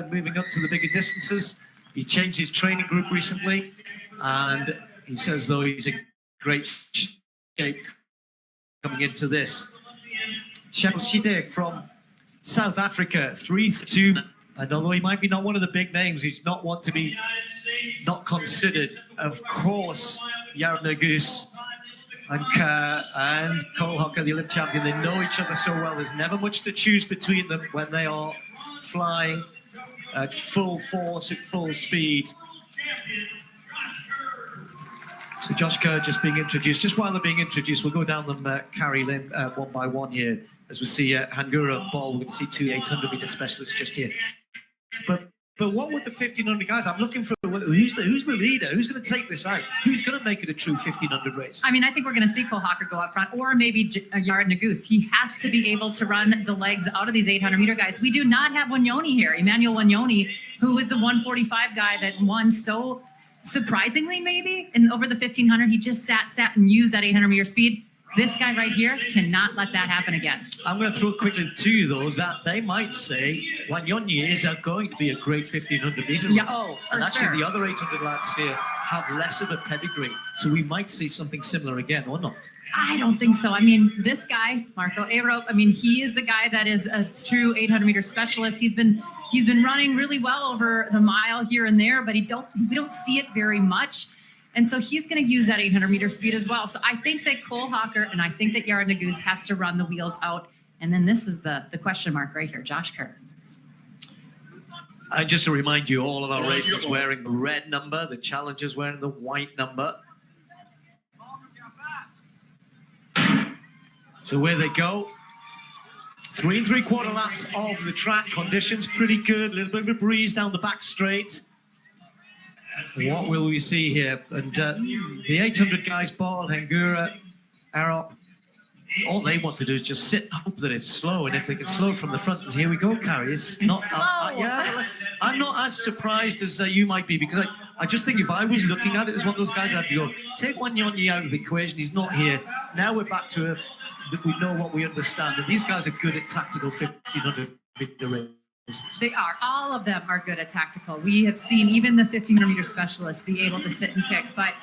moving up to the bigger distances. He changed his training group recently, and he says, though, he's in great shape coming into this. Shide from South Africa, 3-2. And although he might be not one of the big names, he's not one to be not considered. Of course, Jared Negus and Kerr and Cole Hocker, the Olympic champion, they know each other so well. There's never much to choose between them when they are flying at full force, at full speed. So Josh Kerr just being introduced. Just while they're being introduced, we'll go down them Carrie Lynn one by one here. As we see Hangura Ball, we're going to see two 800-meter specialists just here. But what would the 1,500 guys? I'm looking for who's the leader? Who's going to take this out? Who's going to make it a true 1,500 race? I mean, I think we're going to see Cole Hocker go up front, or maybe Jared Negus. He has to be able to run the legs out of these 800-meter guys. We do not have Wanyoni here, Emmanuel Wanyoni, who was the 145 guy that won so surprisingly, maybe, and over the 1,500. He just sat and used that 800-meter speed. This guy right here cannot let that happen again. I'm going to throw quickly to you, though, that they might say Wanyonyi is going to be a great 1,500 meter. Yeah, oh, and actually, sure. The other 800 lads here have less of a pedigree, so we might see something similar again, or not. I don't think so. I mean, this guy, Marco Arup, I mean, he is a guy that is a true 800-meter specialist. He's been running really well over the mile here and there, but we don't see it very much. And so he's going to use that 800-meter speed as well. So I think that Cole Hocker and I think that Jared Negus has to run the wheels out. And then this is the question mark right here, Josh Kerr. And just to remind you, all of our racers wearing the red number, the challengers wearing the white number. So where they go, 3 3/4 laps of the track. Conditions pretty good, a little bit of a breeze down the back straight. What will we see here? And the 800 guys, Ball, Hangura, Arup, all they want to do is just sit and hope that it's slow. And if they can slow from the front, here we go, Carrie. It's not slow. Yeah, I'm not as surprised as you might be, because I just think if I was looking at it as one of those guys, I'd go, take Wanyonyi out of the equation. He's not here. Now we're back to we know what we understand. And these guys are good at tactical 1,500 meter races. They are. All of them are good at tactical. We have seen even the 1,500-meter specialists be able to sit and kick. But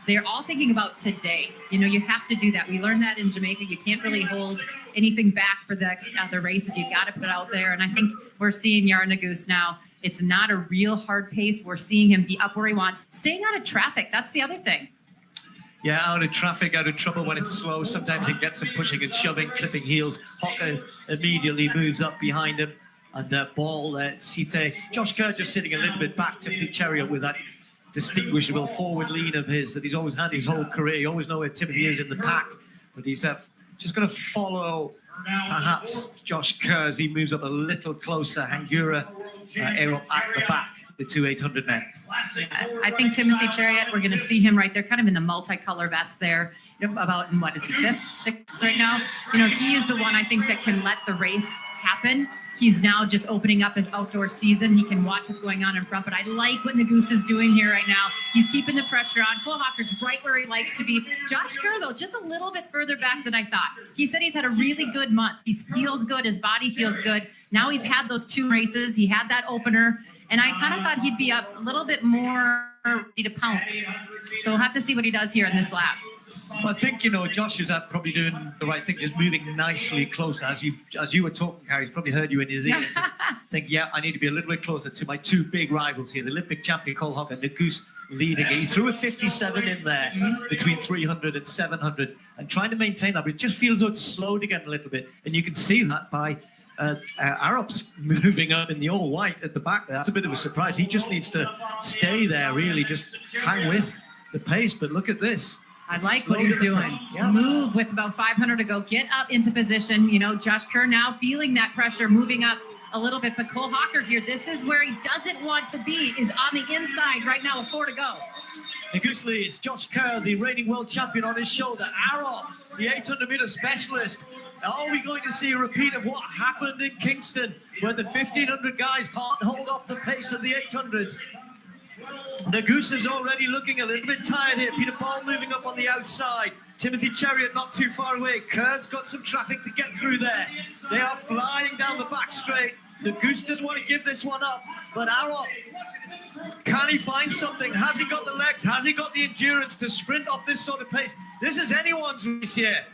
they're all thinking about today. You know, you have to do that. We learned that in Jamaica. You can't really hold anything back for the other races. You got to put it out there. And I think we're seeing Jared Negus now. It's not a real hard pace. We're seeing him be up where he wants. Staying out of traffic. That's the other thing. Yeah, out of traffic, out of trouble when it's slow. Sometimes it gets him pushing and shoving, clipping heels. Hocker immediately moves up behind him. And Ball, Site. Josh Kerr just sitting a little bit back. Timothy Chariot with that distinguishable forward lean of his that he's always had his whole career. You always know where Timothy is in the pack. But he's just going to follow perhaps Josh Kerr as he moves up a little closer. Hangura, Arup at the back. The two 800 men. I think Timothy Chariot, we're going to see him right there, kind of in the multicolor vest there, about, what is he, 5th, 6th right now? You know, he is the one I think that can let the race happen. He's now just opening up his outdoor season. He can watch what's going on in front, but I like what Negus is doing here right now. He's keeping the pressure on. Cole Hocker's right where he likes to be. Josh Kerr, though, just a little bit further back than I thought. He said he's had a really good month. He feels good. His body feels good. Now he's had those 2 races. He had that opener. And I kind of thought he'd be up a little bit more ready to pounce. So we'll have to see what he does here in this lap. Well, I think, you know, Josh is probably doing the right thing, just moving nicely closer. As you were talking, Harry, he's probably heard you in his ears. Think, yeah, I need to be a little bit closer to my 2 big rivals here. The Olympic champion, Cole Hocker, Negus leading it. He threw a 57 in there between 300 and 700 and trying to maintain that, but it just feels though it's slowed again a little bit. And you can see that by Arup's moving up in the all white at the back there. That's a bit of a surprise. He just needs to stay there, really, just hang with the pace. But look at this. I like what he's doing. Yeah. Move with about 500 to go. Get up into position. You know, Josh Kerr now feeling that pressure, moving up a little bit. But Cole Hocker here, this is where he doesn't want to be, is on the inside right now with 4 to go. Negus leads. Josh Kerr, the reigning world champion, on his shoulder. Arup, the 800-meter specialist. Are we going to see a repeat of what happened in Kingston, where the 1,500 guys can't hold off the pace of the 800s? Negus is already looking a little bit tired here. Peter Ball moving up on the outside. Timothy Chariot not too far away. Kerr's got some traffic to get through there. They are flying down the back straight. The Goose doesn't want to give this one up, but Arop, can he find something? Has he got the legs? Has he got the endurance to sprint off this sort of pace? This is anyone's race here.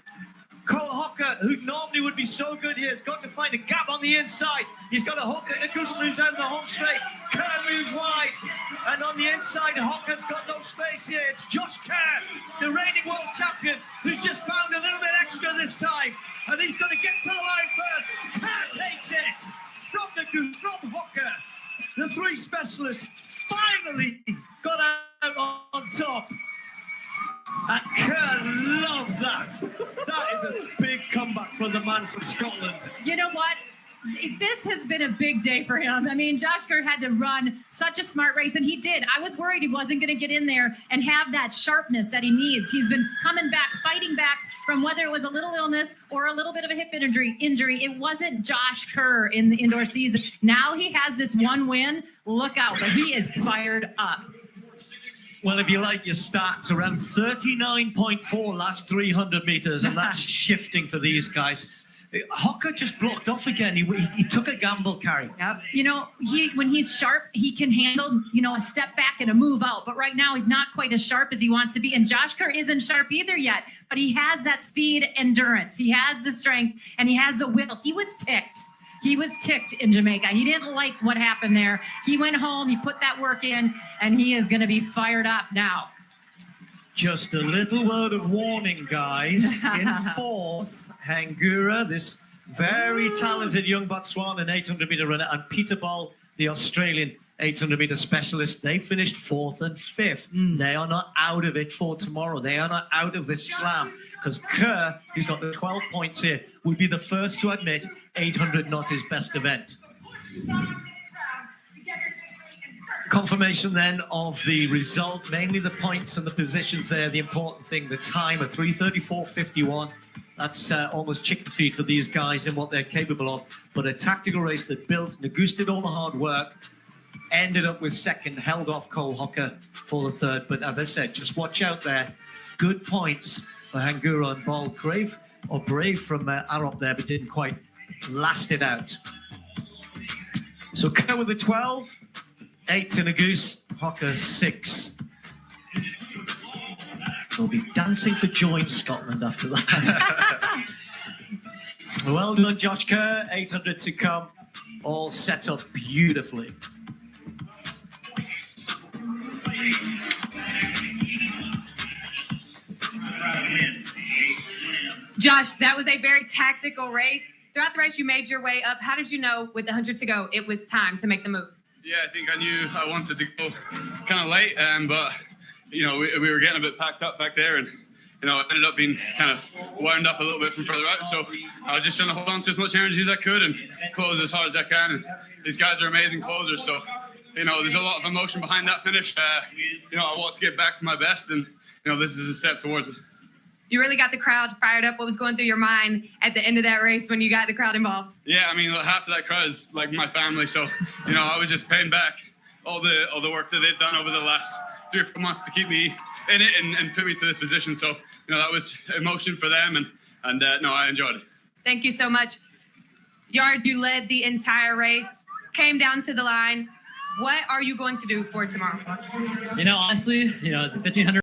Cole Hocker, who normally would be so good here, has got to find a gap on the inside. He's got a hook, and the Goose moves out in the home straight. Kerr moves wide, and on the inside, Hocker's got no space here. It's Josh Kerr, the reigning world champion, who's just found a little bit extra this time, and he's going to get to the line first. Kerr takes it from the Goose, from Hocker. The three specialists finally got out on top. And Kerr loves that. That is a big comeback from the man from Scotland. You know what? This has been a big day for him. I mean, Josh Kerr had to run such a smart race, and he did. I was worried he wasn't going to get in there and have that sharpness that he needs. He's been coming back, fighting back from whether it was a little illness or a little bit of a hip injury. It wasn't Josh Kerr in the indoor season. Now he has this one win. Look out, but he is fired up. Well, if you like your stats, around 39.4 last 300 meters, and that's shifting for these guys. Hocker just blocked off again. He took a gamble, Carrie. Yep. You know, when he's sharp, he can handle, a step back and a move out. But right now, he's not quite as sharp as he wants to be. And Josh Kerr isn't sharp either yet. But he has that speed, endurance. He has the strength, and he has the will. He was ticked. He was ticked in Jamaica. He didn't like what happened there. He went home, he put that work in, and he is going to be fired up now. Just a little word of warning, guys. In fourth, Hangura, this very talented young Botswanan 800-meter runner, and Peter Ball, the Australian 800-meter specialist, they finished fourth and fifth. They are not out of it for tomorrow. They are not out of this slam, because Kerr, who's got the 12 points here, would be the first to admit 800 not his best event. Confirmation then of the result, mainly the points and the positions there. The important thing, the time of 3:34.51. That's almost chicken feed for these guys and what they're capable of. But a tactical race that built, Nagus did all the hard work, ended up with second, held off Cole Hocker for the third. But as I said, just watch out there. Good points for Hangura and Ball. Brave from Arop there, but didn't quite last it out. So Kerr with the 12, 8 to Nagus, Hocker 6. They'll be dancing for joy in Scotland after that. Well done, Josh Kerr. 800 to come. All set up beautifully. Josh, that was a very tactical race. Throughout the race, you made your way up. How did you know with the 100 to go, it was time to make the move? Yeah, I think I knew I wanted to go kind of late, but we were getting a bit packed up back there, and I ended up being kind of wound up a little bit from further out. So I was just trying to hold on to as much energy as I could and close as hard as I can. And these guys are amazing closers, so there's a lot of emotion behind that finish. I want to get back to my best, and this is a step towards it. You really got the crowd fired up. What was going through your mind at the end of that race when you got the crowd involved? Yeah, I mean, half of that crowd is like my family, so I was just paying back all the work that they've done over the last 3 or 4 months to keep me in it and put me to this position. So that was emotion for them, and no, I enjoyed it. Thank you so much. Yard, you led the entire race, came down to the line. What are you going to do for tomorrow? Honestly, the 1500